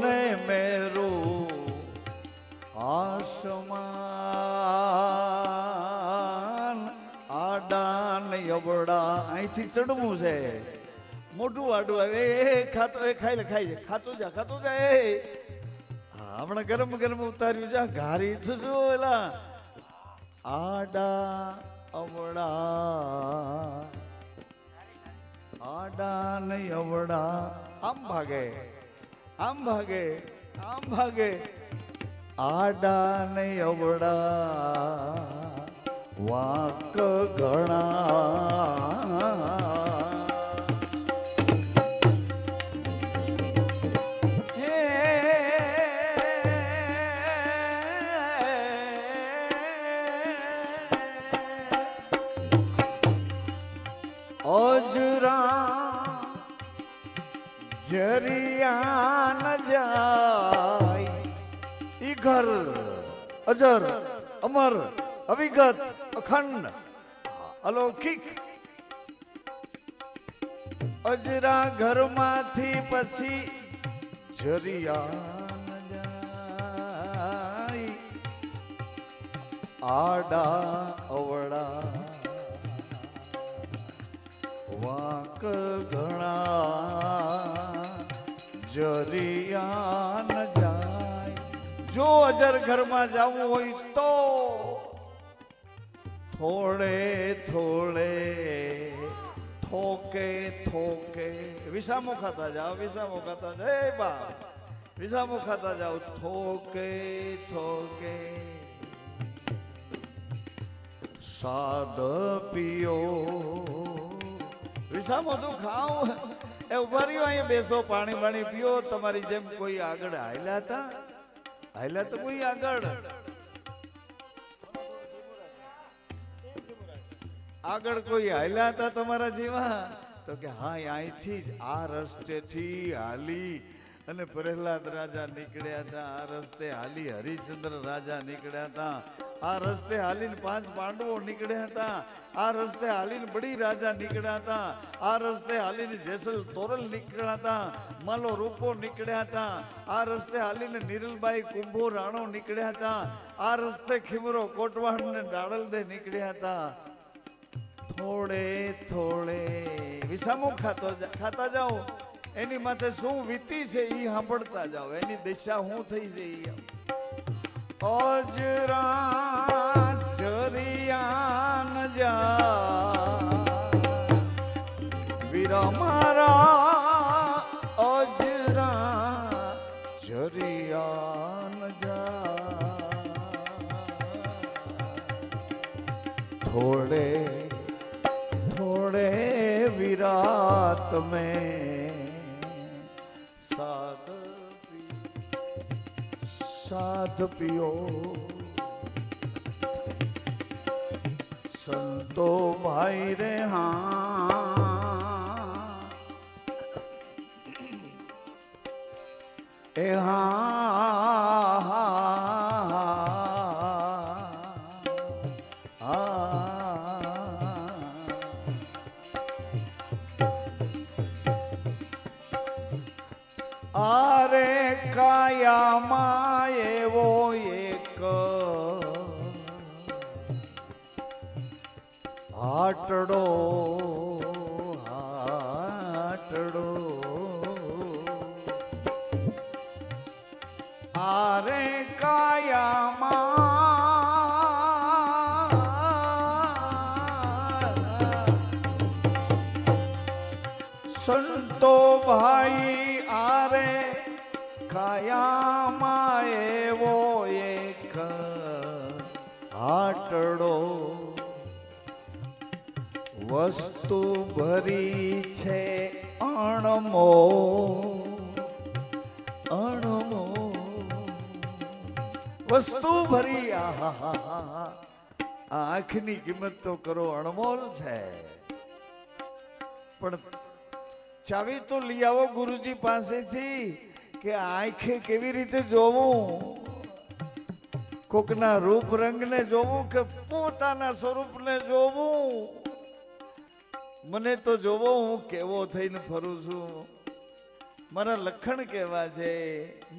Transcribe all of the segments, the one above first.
ને મેરો આસમાન આડાન યબડા અહીંથી ચડવું છે મોટું આડું આવે એ ખાતો એ ખાઈ લે ખાઈ લે ખાતું જા હમણાં ગરમ ગરમ ઉતાર્યું જા ઘારી થશું એલા આડા અવડા આડા ને અવડા આમ ભાગે આમ ભાગે આમ ભાગે આડા ને અવડા વાંક ઘણા જરિયા ન જાય ઈ ઘર અજર અમર અવિગત અખંડ અલૌકિક અજરા ઘરમાંથી પછી જરિયા ન જાય આડા અવડા વાંક ઘણા જરિયા ન જાય જો અજર ઘરમાં જવું હોય તો થોડે થોડે થોકે થોકે વિસામો ખાતા જાઓ વિસામો ખાતા જાઓ બા વિસામો ખાતા જાઓ થોકે થોકે સાદ પીઓ વિસામો તું ખાઓ એ ઉભા રહ્યો અહીંયા બેસો પાણી પાણી પીઓ તમારી જેમ કોઈ આગળ હાલ્યા તો કોઈ આગળ કોઈ હાલ્યા હતા તમારા જેવા તો કે હા અહીંથી જ આ રસ્તેથી હાલી અને પ્રહલાદ રાજા નીકળ્યા હતા આ રસ્તે હાલી હરિશ્ચંદ્ર રાજા નીકળ્યા હતા આ રસ્તે હાલીને 5 પાંડવો નીકળ્યા હતા આ રસ્તે હાલીને બડી રાજા નીકળ્યા હતા આ રસ્તે હાલીને જેસલ તોરલ નીકળ્યા હતા માલો રૂપો નીકળ્યા હતા આ રસ્તે હાલીને નીરલબાઈ કુંભો રાણો નીકળ્યા હતા આ રસ્તે ખીમરો કોટવાડ ને ડાળલદે નીકળ્યા હતા થોડે થોડે વિસામો ખાતા જાઓ એની માથે શું વીતી છે એ સાંભળતા જાઓ એની દિશા શું થઈ છે અજરા જરિયા ન જા વીરા મારા અજરા જરિયા ન જા થોડે થોડે વિરાત में साध पियो संतो भाई रे हाँ ए हाँ आरे कायामा एवो एक हाटड़ो हाटड़ो आरे कायामा संतो भाई आरे કાયામાં એવો એક આટડો વસ્તુ ભરી છે અણમો અણમો વસ્તુ ભરી આંખની કિંમત તો કરો અણમોલ છે પણ ચાવી તો લઈ આવો ગુરુજી પાસેથી કે આંખે કેવી રીતે જોવું કોકના રૂપ રંગને જોવું કે પોતાના સ્વરૂપને જોવું મને તો જોવો હું કેવો થઈને ફરું છું મારા લખણ કેવા છે,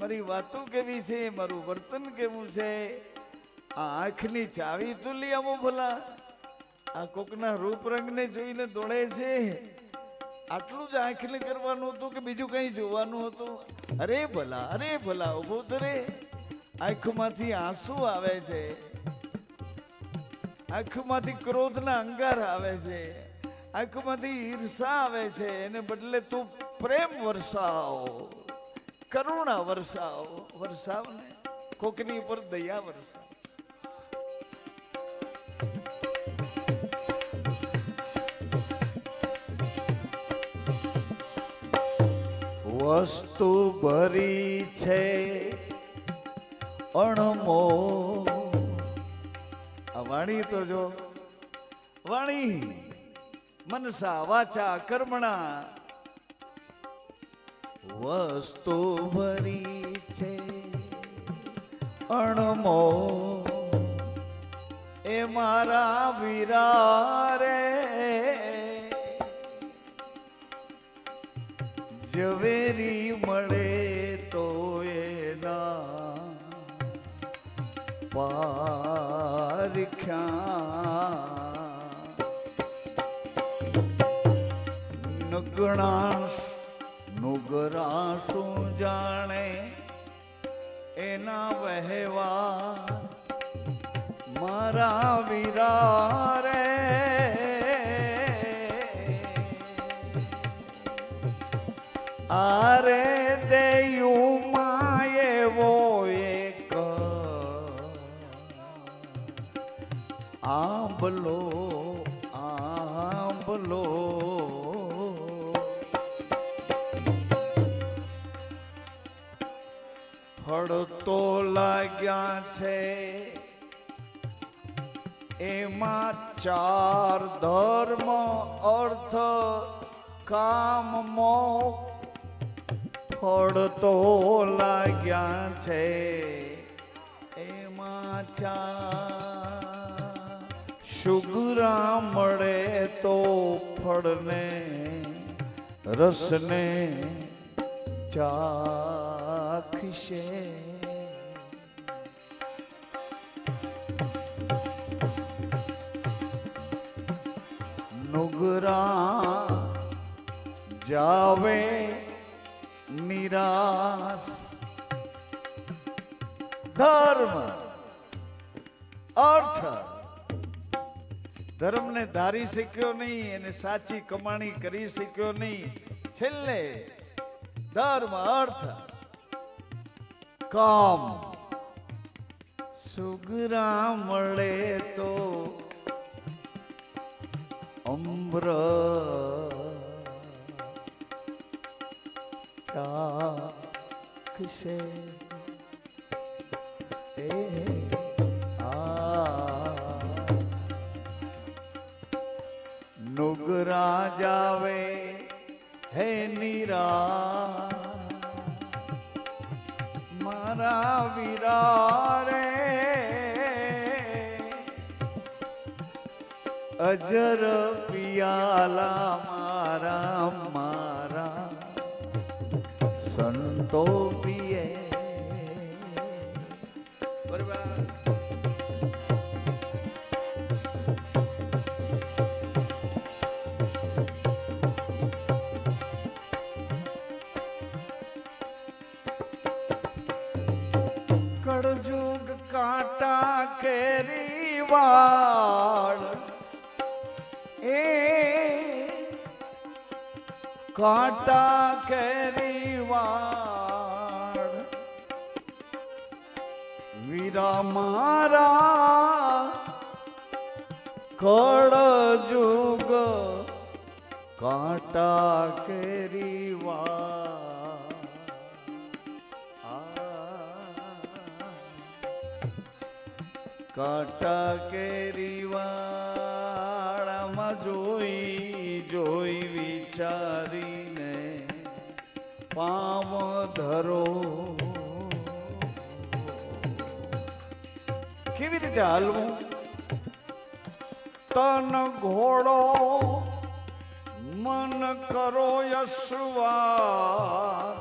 મારી વાતો કેવી છે, મારું વર્તન કેવું છે. આ આંખની ચાવી તું લઈ આવો ભલા. આ કોકના રૂપ રંગને જોઈને દોડે છે. આટલું જ આંખને કરવાનું હતું કે બીજું કઈ જોવાનું હતું? અરે ભલા ઉભો કરે. આંખમાંથી આંસુ આવે છે, આંખમાંથી ક્રોધના અંગાર આવે છે, આંખમાંથી ઈર્ષા આવે છે. એને બદલે તું પ્રેમ વરસાવ, કરુણા વરસાવ ને કોકની ઉપર દયા વરસાવ. વસ્તુ ભરી છે અણમોલ. આ વાણી તો જો, વાણી મનસા વાચા કર્મણા વસ્તુ ભરી છે અણમોલ. એ મારા વીરા રે ઝવેરી મળે તો એના પારખ્યા. નુગરા શું જાણે એના વહેવા મારા વીરા રે. આરે દેયું માયેવો એક આંબલો ફળ તો લાગ્યા છે એમાં ચાર ધર્મ અર્થ કામ મોક્ષ. ફળ તો લાગ્યા છે એમાં ચાર. શુગરા મળે તો ફળને રસને ચાખશે. નુગરા જાવે નિરાશ. ધર્મ અર્થ, ધર્મને ધારી શક્યો નહીં, એને સાચી કમાણી કરી શક્યો નહીં. છેલ્લે ધર્મ અર્થ કામ. સુગરા મળે તો અમૃત ચાખશે. નુગરા જાવે હે નીરા મારા વીરા રે. અજર પિયાલા મારા સંતો પિયે. બરાબર. કળજુગ કાંટા કેરી વાળ. એ કાંટા કેરી વાળ વીરા મારા. કળજુગ કાંટા કેરી વાળ. કાંટા કેરી વાળામાં જોઈ વિચારીને પામ ધરો. કેવી રીતે હાલવું? તન ઘોડો મન કરો યશવા.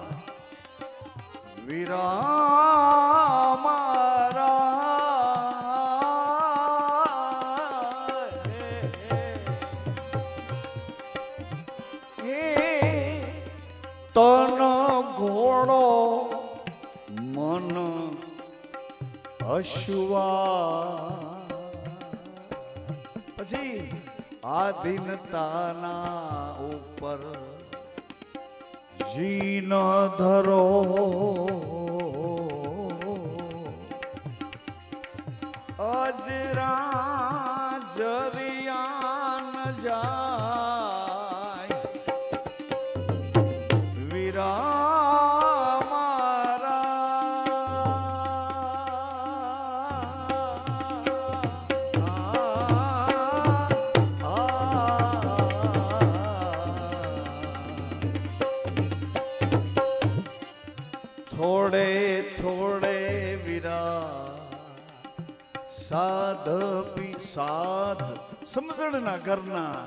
વીરા મારા તન ઘોડો મન અશ્વા પછી આધીનતાના ઉપર જીન ધરો અજરા જરિયાન જાય વીરા થોડે થોડે વીરા સાધ પી સાધ સમજણના ઘરના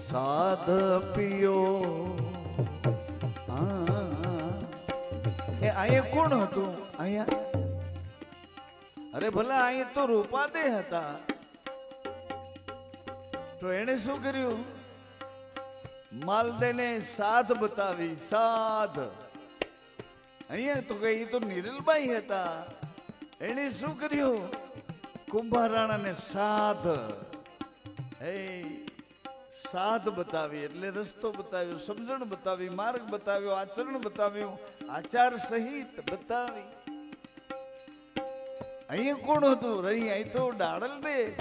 સાધ પિયો એ અહીંયા કોણ હતું અહીંયા અરે ભલા અહીંયા તો રૂપાદે હતા તો એને શું કર્યું માલદેને સાધ બતાવી સાધ અહીંયા તો કઈ તો નિરલબાઈ હતા એને શું કર્યું કુંભારાણાને સાધ એ સાધ બતાવી એટલે રસ્તો બતાવ્યો સમજણ બતાવી માર્ગ બતાવ્યો આચરણ બતાવ્યું આચાર સહિત બતાવી અહીંયા કોણ હતું રહી અહીં તો ડાળલ દે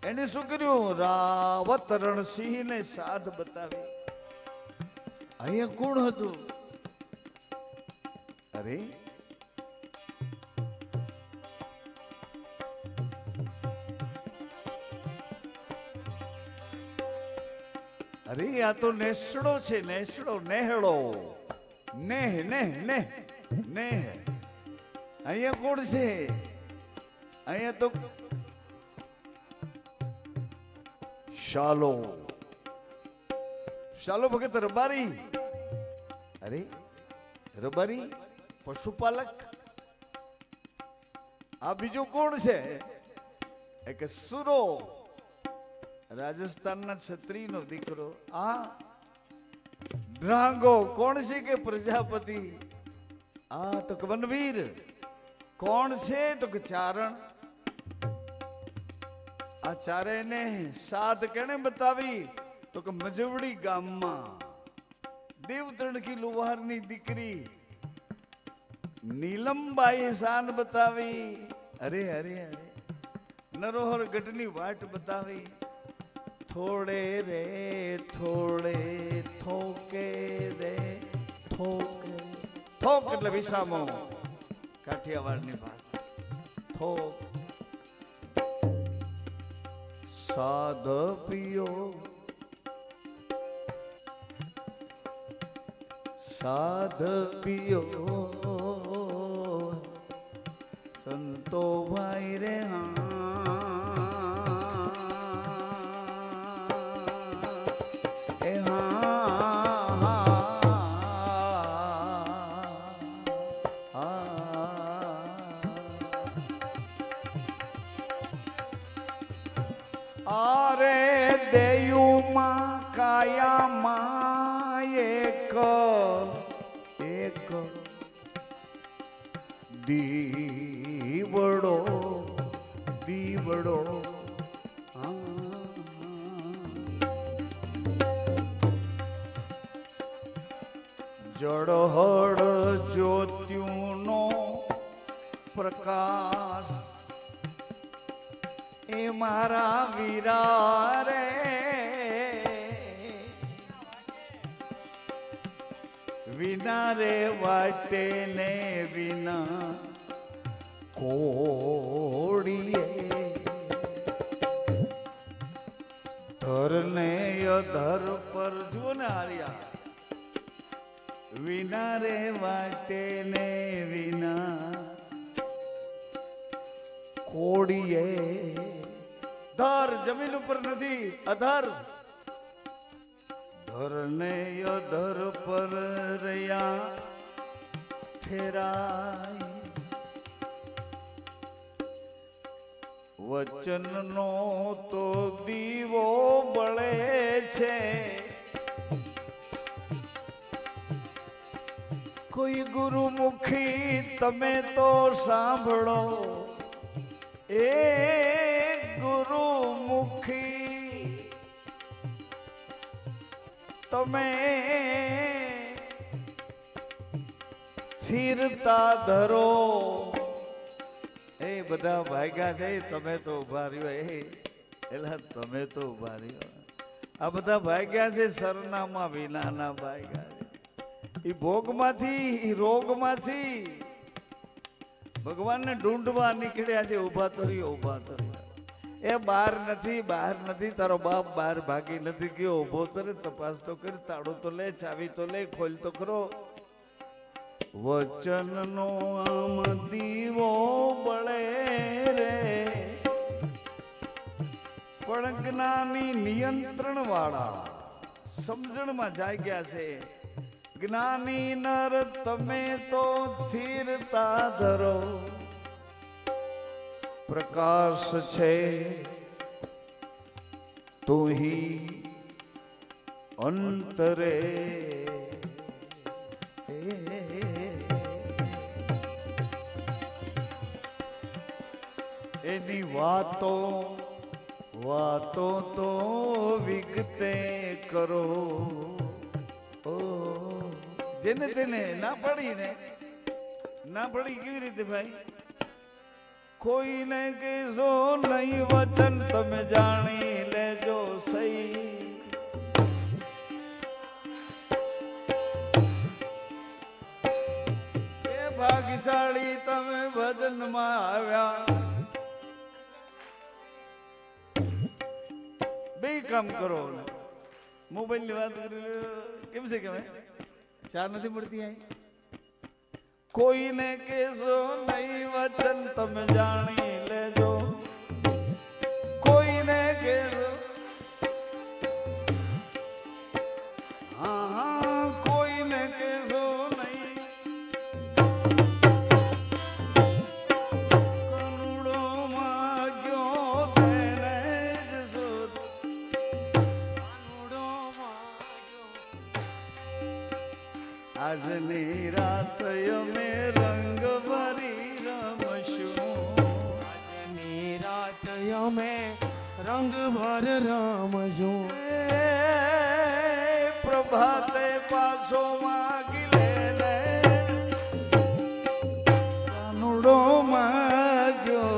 એને શું કર્યું રાવત રણસિંહ ને સાધ બતાવી અહીંયા કોણ હતું અરે અરે આ તો નેસડો છે નેસડો નેહળો નેહ નેહ નેહ નેહ અહીંયા કોણ છે અહીંયા તો શાલો શાલો ભગત રબારી અરે રબારી પશુપાલક આ બીજો કોણ છે એક સુરો રાજસ્થાનના છત્રીનો દીકરો આ ડ્રાંગો કોણ છે કે પ્રજાપતિ આ તો વનવીર કોણ છે તો કે ચારણ આ ચારેને સાધ કેને બતાવી તો કે મજવડી ગામમાં દેવતણકી લુહારની દીકરી નીલમબાઈ શાન બતાવી અરે અરે અરે નરોહર ગઢની વાટ બતાવી થોડે રે થોડે થોકે રે થોકે થોક એટલે વિસામો કાઠિયાવાડની ભાષા થોક સાધ પિયો સાધ પિયો સંતો ભાઈ રે આરે દેયુમાં કાયામાં એક એક દીવડો દીવડો જળહળ જ્યોત્યુનો પ્રકાશ એ મારા વીરા રે વિના રે વાટે ને વિના કોડીએ ધર ને અધર પર જુઓ ને હાર્યા વિના રે વાટે ને વિના કોડીએ ધર જમીન ઉપર નથી અધર ધર ને અધર પર રહ્યા ફેરાય વચનનો તો દીવો બળે છે કોઈ ગુરુમુખી તમે તો સાંભળો એ ગુરુમુખી તમે સ્થિરતા ધરો એ બધા ભાગ્યા છે તમે તો ઉભા રહ્યો એલા તમે તો ઉભા રહ્યો આ બધા ભાગ્યા છે સરનામા વિનાના ભાગ્યા એ ભોગમાંથી એ રોગમાંથી ભગવાનને ઢૂંઢવા નીકળ્યા છે ઉભા તો રહ્યો એ બહાર નથી તારો બાપ બહાર ભાગી નથી ગયો ઉભો તરે તપાસ તો કરી તાળું તો લે ચાવી તો લે ખોલ તો ખરો વચનનો આમ દીવો બળે રે પણ જ્ઞાની નિયંત્રણ વાળા સમજણમાં જાગ્યા છે જ્ઞાની નર તમે તો સ્થિરતા ધરો પ્રકાશ છે તુહી અંતરે એની વાતો તો વિગતે કરો ઓ જેને તેને ના પડી કેવી રીતે ભાઈ કોઈને કહેશો નહીં વચન તમે જાણી લેજો સહી એ ભાગ્યશાળી તમે ભજનમાં આવ્યા બે કામ કરો મોબાઈલ ની વાત કરી કેમ છે કે ચા નથી મળતી અહીં કોઈને કહેશો નહીં વચન તમે જાણી લેજો કોઈને કહેશો હા કોઈને કહેશો નહીં કનુડો માગ્યો તેને જ શોધ કનુડો માગ્યો આજની રાત અમે રંગ ભરી રમશું આજની રાત અમે રંગ ભર રમશું પ્રભાતે પાછો માગી લે કાનુડો માગ્યો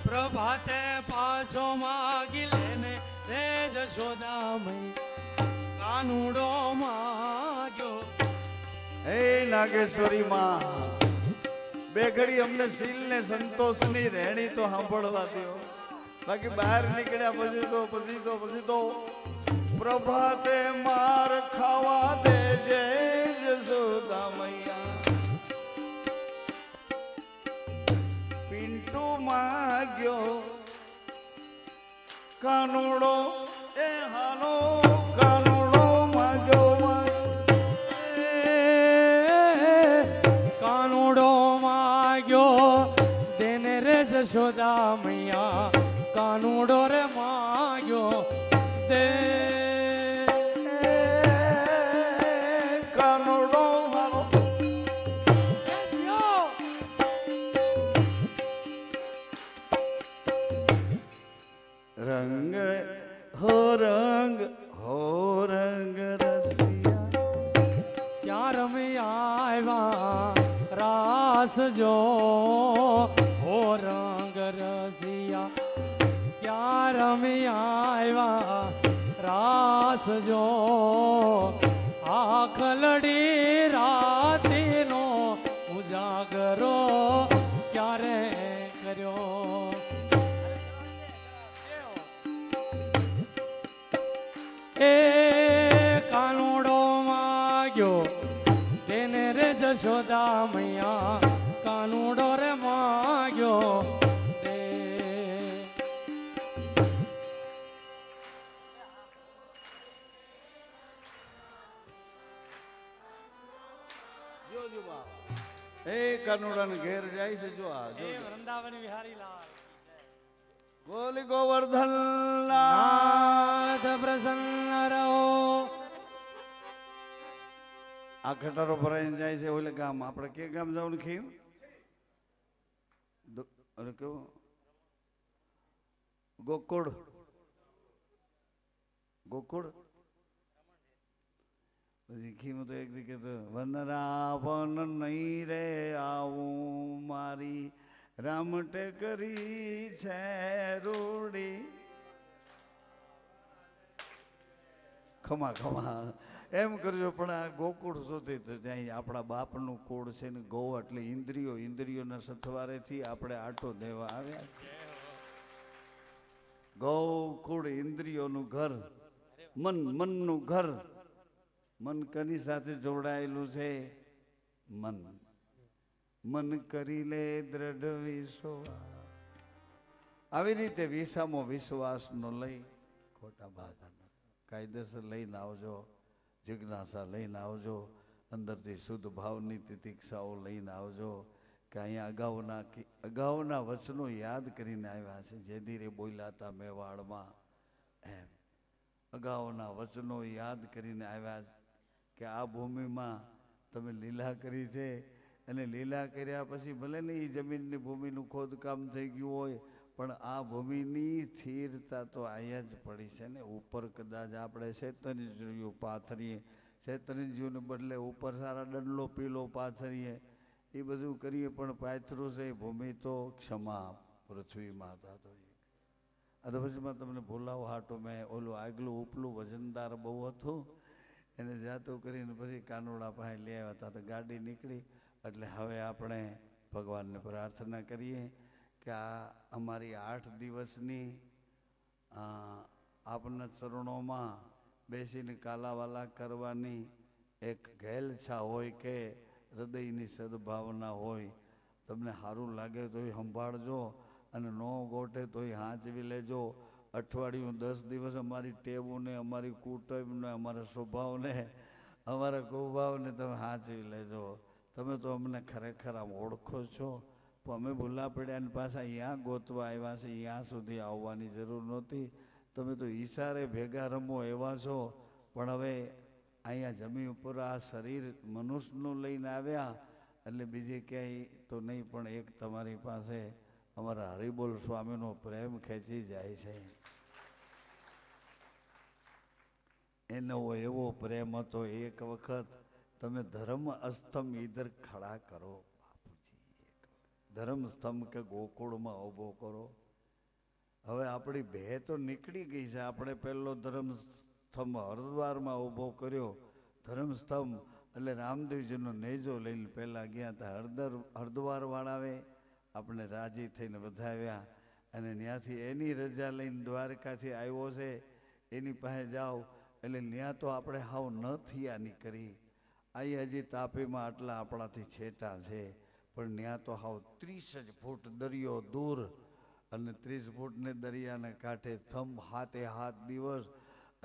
પ્રભાતે પાછો માગી લે રે જશોદામય કાનુડો માગ્યો હે નાગેશ્વરી માં બે ઘડી અમને શીલ ને સંતોષ ની રહેણી તો સાંભળવા દો બાકી બહાર નીકળ્યા પછી તો પ્રભાતે માર ખાવા દેજે જશોદા મૈયા પિન્ટુ માગ્યો કાનુડો એ હાનો કાનુડો માગ્યો કાનુડો માગ્યો દેને રે જશોદા મૈયા કાનુડો રે માગ્યો દે કાનુડો રંગ હો રંગ રસિયા ક્યાં રમ્યા આવ્યા રાસ જો હો રંગ રસિયા ક્યાં રમ્યા આવ્યા રાસ જો આંખ લડી રાતીનો ઉજાગરો ક્યારે કર્યો એ કાનુડો માગ્યો તેને રે જશોદા મૈયા કાનુડો રે માગ્યો જો જો બાપ એ કાનુડાને ઘેર જાય છે જો આ જો એ વૃંદાવન વિહારી લાલ ગોલી ગોવર્ધન નાથ પ્રસન્ન રહો. આ ખટારો ભરાઈને જાય છે ઓલે ગામ. આપણે કે ગામ જવાનું ખીમ અરે કેવું ગોકુળ ગોકુળ પછી ખીમ તો એક દી કહેતો વનરાવન નહીં રે આવું મારી રામટે કરી છે રૂડી. ખમા ખમા એમ કરજો. પણ આ ગોકુળ સુધી તો ત્યાં આપણા બાપનું કુળ છે ને ગૌ એટલે ઇન્દ્રિયો ઇન્દ્રિયોના સથવારેથી આપણે આટો દેવા આવ્યા છે. ગૌકુળ ઇન્દ્રિયોનું ઘર, મન મનનું ઘર. મન કની સાથે જોડાયેલું છે? મન. મન કરી લે દ્રઢ વિશ્વાસ. આવી રીતે વિસામો વિશ્વાસ નો લઈ ખોટા બાધા કાયદેસર લઈને આવજો. જિજ્ઞાસા લઈને આવજો. અંદરથી શુદ્ધ ભાવની તિતિક્ષાઓ લઈને આવજો. કે અહીંયા અગાઉના વચનો યાદ કરીને આવ્યા છે. જે ધીરે બોલ્યા હતા મેવાડમાં એમ અગાઉના વચનો યાદ કરીને આવ્યા કે આ ભૂમિમાં તમે લીલા કરી છે. અને લીલા કર્યા પછી ભલે ને એ જમીનની ભૂમિનું ખોદકામ થઈ ગયું હોય પણ આ ભૂમિની સ્થિરતા તો અહીંયા જ પડી છે ને. ઉપર કદાચ આપણે શેતનજીઓ પાથરીએ, શેતનજીઓને બદલે ઉપર સારા ડંડલો પીલો પાથરીએ, એ બધું કરીએ પણ પાથરું છે ભૂમિ તો ક્ષમા પૃથ્વી માતા તો આ તો પછીમાં તમને ભૂલાવો હાટો મેં ઓલું આગલું ઉપલું વજનદાર બહુ હતું એને જાતું કરીને પછી કાનોડા પાસે લઈ આવ્યા હતા. તો ગાડી નીકળી. એટલે હવે આપણે ભગવાનને પ્રાર્થના કરીએ કે આ અમારી 8 દિવસની આપના ચરણોમાં બેસીને કાલાવાલા કરવાની એક ઘેલછા હોય કે હૃદયની સદભાવના હોય. તમને સારું લાગે તોય સંભાળજો અને ન ગોઠે તોય હાંચવી લેજો. અઠવાડિયું 10 દિવસ અમારી ટેવોને અમારી કુટુંબને અમારા સ્વભાવને અમારા કુભાવને તમે હાંચવી લેજો. તમે તો અમને ખરેખર આમ ઓળખો છો પણ અમે ભૂલા પડ્યા અને પાછા અહીંયા ગોતવા આવ્યા છે. અહીંયા સુધી આવવાની જરૂર નહોતી. તમે તો ઈશારે ભેગા રમો એવા છો. પણ હવે અહીંયા જમીન ઉપર આ શરીર મનુષ્યનું લઈને આવ્યા એટલે બીજે ક્યાંય તો નહીં પણ એક તમારી પાસે અમારા હરિબોલ સ્વામીનો પ્રેમ ખેંચી જાય છે. એનો એવો પ્રેમ હતો. એક વખત તમે ધર્મ અસ્તંભ ઈધર ખડા કરો બાપુજી. ધર્મ સ્તંભ કે ગોકુળમાં ઊભો કરો. હવે આપણી ભે તો નીકળી ગઈ છે. આપણે પહેલો ધર્મ સ્તંભ હરિદ્વારમાં ઊભો કર્યો. ધર્મ સ્તંભ એટલે રામદેવજીનો નેજો લઈને પહેલાં ગયા હતા. હરિદ્વાર વાળાએ આપણે રાજી થઈને વધાવ્યા અને ત્યાંથી એની રજા લઈને દ્વારકાથી આવ્યો છે એની પાસે જાઓ એટલે ત્યાં તો આપણે હાવ ન થયાની કરી. અહીં હજી તાપીમાં આટલા આપણાથી છેટા છે પણ ત્યાં તો હાવ 30 ફૂટ દરિયો દૂર અને 30 ફૂટને દરિયાને કાંઠે થંભ હાથે હાથ દિવસ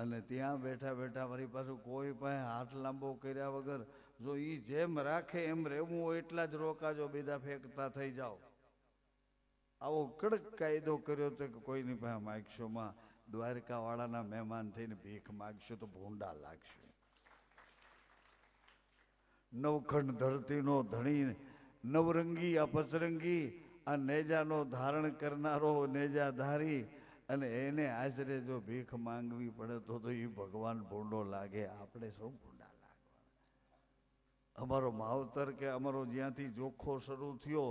અને ત્યાં બેઠા બેઠા મારી પાછું કોઈ પાસે હાથ લાંબો કર્યા વગર જો એ જેમ રાખે એમ રહેવું હોય એટલા જ રોકાજો, બીજા ફેંકતા થઈ જાઓ. આવો કડક કાયદો કર્યો તો કે કોઈની પાસે માગશોમાં દ્વારકા વાળાના મહેમાન થઈને ભીખ માગશો તો ભૂંડા લાગશે. નવખંડ ધરતીનો ધણી નવરંગી આ પચરંગી આ નેજાનો ધારણ કરનારો નેજાધારી અને એને આશરે જો ભીખ માંગવી પડે તો એ ભગવાન ભૂંડો લાગે. આપણે શું ભૂંડા લાગવા? અમારો માવતર કે અમારો જ્યાંથી જોખો શરૂ થયો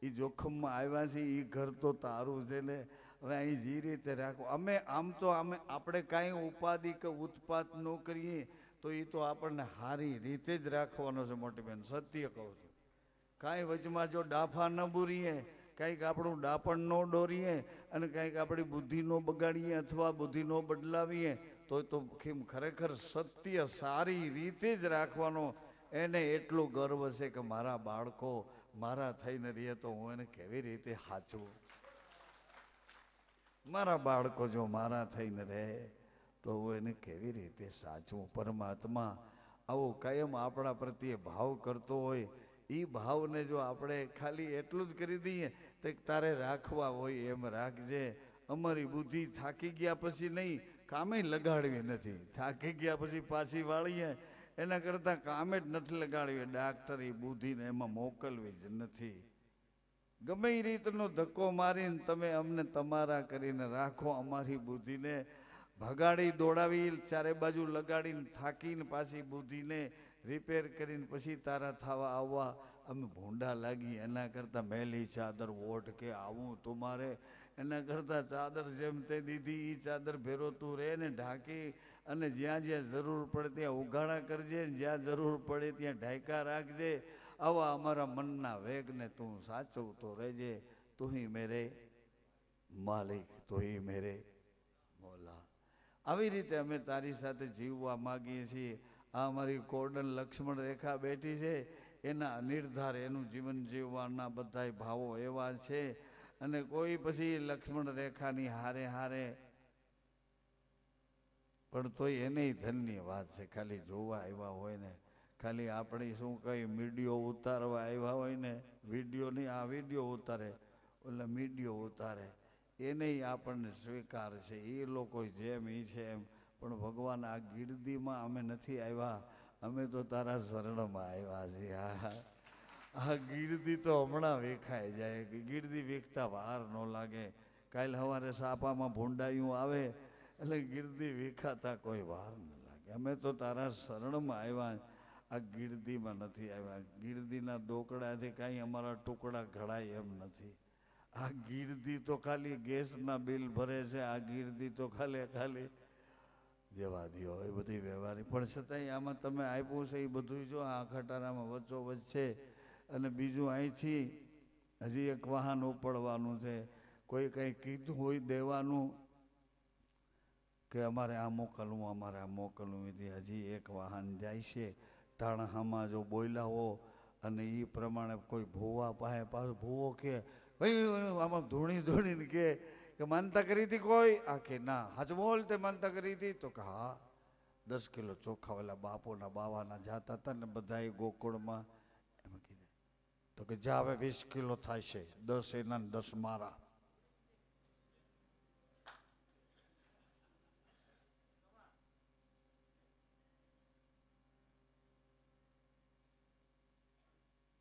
એ જોખમમાં આવ્યા છે એ ઘર તો તારું છે ને. હવે અહીં જે રીતે રાખો અમે આમ તો આપણે કાંઈ ઉપાધિ કે ઉત્પાત ન કરીએ તો એ તો આપણને સારી રીતે જ રાખવાનો છે. મોટી બેન સત્ય કહું છું. કાંઈ વચમાં જો ડાફા ન બુરીએ, કંઈક આપણું ડાપણ ન દોરીએ અને કંઈક આપણી બુદ્ધિ ન બગાડીએ અથવા બુદ્ધિ ન બદલાવીએ તો ખરેખર સત્ય સારી રીતે જ રાખવાનો. એને એટલું ગર્વ છે કે મારા બાળકો મારા થઈને રહીએ તો હું એને કેવી રીતે સાચવું. મારા બાળકો જો મારા થઈને રહે તો હું એને કેવી રીતે સાચવું. પરમાત્મા આવો કાયમ આપણા પ્રત્યે ભાવ કરતો હોય, એ ભાવને જો આપણે ખાલી એટલું જ કરી દઈએ તો તારે રાખવા હોય એમ રાખજે. અમારી બુદ્ધિ થાકી ગયા પછી નહીં, કામે લગાડવી નથી. થાકી ગયા પછી પાછી વાળીએ એના કરતાં કામે જ નથી લગાડવી. ડાક્ટર એ બુદ્ધિને એમાં મોકલવી જ નથી. ગમે એ રીતનો ધક્કો મારીને તમે અમને તમારા કરીને રાખો. અમારી બુદ્ધિને ભગાડી દોડાવી ચારે બાજુ લગાડીને થાકીને પાછી બુદ્ધિને રિપેર કરીને પછી તારા થવા આવવા અમે ભૂંડા લાગી. એના કરતાં મેલી ચાદર ઓઢ કે આવું તમારે, એના કરતાં ચાદર જેમ તે દીધી એ ચાદર ભેરોતું રહે ને ઢાંકી, અને જ્યાં જ્યાં જરૂર પડે ત્યાં ઉઘાડા કરજે, જ્યાં જરૂર પડે ત્યાં ઢાંકા રાખજે. આવા અમારા મનના વેગને તું સાચવતો રહેજે. તું હી મેરે માલિક, તું હી મેરે મોલા. આવી રીતે અમે તારી સાથે જીવવા માગીએ છીએ. આ અમારી કોર્ડન લક્ષ્મણ રેખા બેઠી છે, એના નિર્ધાર એનું જીવન જીવવાના બધાય ભાવો એવા છે. અને કોઈ પછી લક્ષ્મણ રેખાની હારે હારે પણ તોય એને ધન્ય વાત છે. ખાલી જોવા આવ્યા હોય ને, ખાલી આપણી શું કઈ મીડિયો ઉતારવા આવ્યા હોય ને, વિડીયો નહીં, આ વિડીયો ઉતારે એટલે મીડિયો ઉતારે, એને આપણને સ્વીકાર છે. એ લોકો જેમ એ છે એમ. પણ ભગવાન આ ગીરદીમાં અમે નથી આવ્યા, અમે તો તારા શરણમાં આવ્યા છીએ. આ ગીરદી તો હમણાં વેખાઈ જાય. ગીરદી વેખતા વાર ન લાગે. કાલ સવારે સાપામાં ભૂંડાયું આવે એટલે ગીરદી વેખાતા કોઈ વાર ન લાગે. અમે તો તારા શરણમાં આવ્યા, આ ગીરદીમાં નથી આવ્યા. ગીરદીના દોકડાથી કાંઈ અમારા ટુકડા ઘડાય એમ નથી. આ ગીરદી તો ખાલી ગેસના બિલ ભરે છે. આ ગીરદી તો ખાલી જેવા દો એ બધી વ્યવહારી. પણ છતાંય આમાં તમે આપ્યું છે એ બધું જો આ ખટારામાં વચ્ચોવચ્ચ છે. અને બીજું અહીંથી હજી એક વાહન ઉપડવાનું છે. કોઈ કંઈ કીધું હોય દેવાનું કે અમારે આ મોકલવું, અમારે આ મોકલવું, એથી હજી એક વાહન જાય છે. ટાણાહામાં જો બોલ્યા હો અને એ પ્રમાણે કોઈ ભૂવા પાસે પાછો ભૂવો કે ભાઈ આમાં ધૂણી ધૂણીને કે માનતા કરી હતી કોઈ? આ કે ના. હાચ બોલ, તે માનતા કરી હતી? તો કે હા, 10 કિલો ચોખા ઓલા બાપુના બાવાના જાતા હતા ને બધા ગોકુળમાં. એમાં કીધે તો કે જા હવે 20 કિલો થાય છે, 10 એના 10 મારા.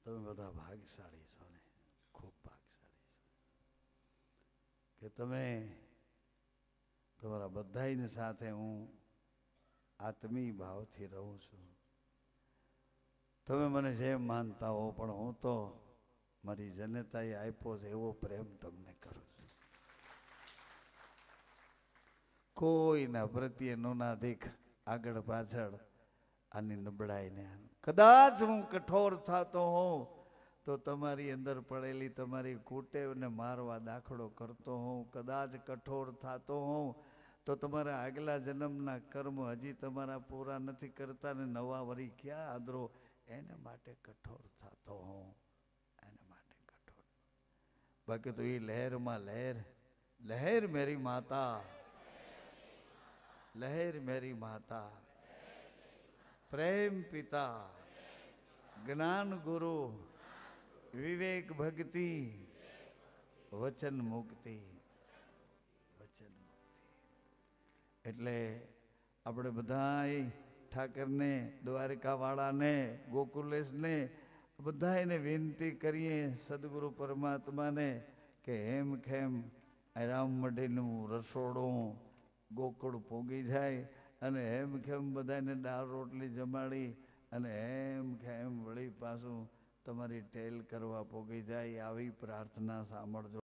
તમે બધા ભાગશાળી છો ને, ખૂબ ભાગશાળી છો કે તમે તમારા બધાની સાથે હું આત્મીય ભાવથી રહું છું. તમે મને જેમ માનતા હો, પણ હું તો મારી જનતાએ આપ્યો છે એવો પ્રેમ તમને કરું છું. કોઈના પ્રત્યે નુનાધિક આગળ પાછળ આની નબળાઈને. કદાચ હું કઠોર થતો હોઉં તો તમારી અંદર પડેલી તમારી કુટેવને મારવા દાખલો કરતો હોઉં. કદાચ કઠોર થતો હોઉં તો તમારા આગલા જન્મના કર્મ હજી તમારા પૂરા નથી કરતા ને નવા વરી ક્યાં આદરો, એને માટે કઠોર થતો હોઉં, એને માટે કઠોર. બાકી તો એ લહેરમાં લહેર, લહેર મેરી માતા, લહેર મેરી માતા, પ્રેમ પિતા, જ્ઞાન ગુરુ, વિવેક ભક્તિ, વચન મુક્તિ, વચન મુક્તિ. એટલે આપણે બધાય ઠાકરને, દ્વારકાવાળાને, ગોકુલેશને બધાને વિનંતી કરીએ, સદગુરુ પરમાત્માને કે હેમ ખેમ રામ મઢીનું રસોડું ગોકુળ પોગી જાય અને હેમ ખેમ બધાને દાળ રોટલી જમાડી અને હેમ ખેમ વળી પાછું તમારી ટેલ કરવા પોગી જાય. આવી પ્રાર્થના સાંભળજો.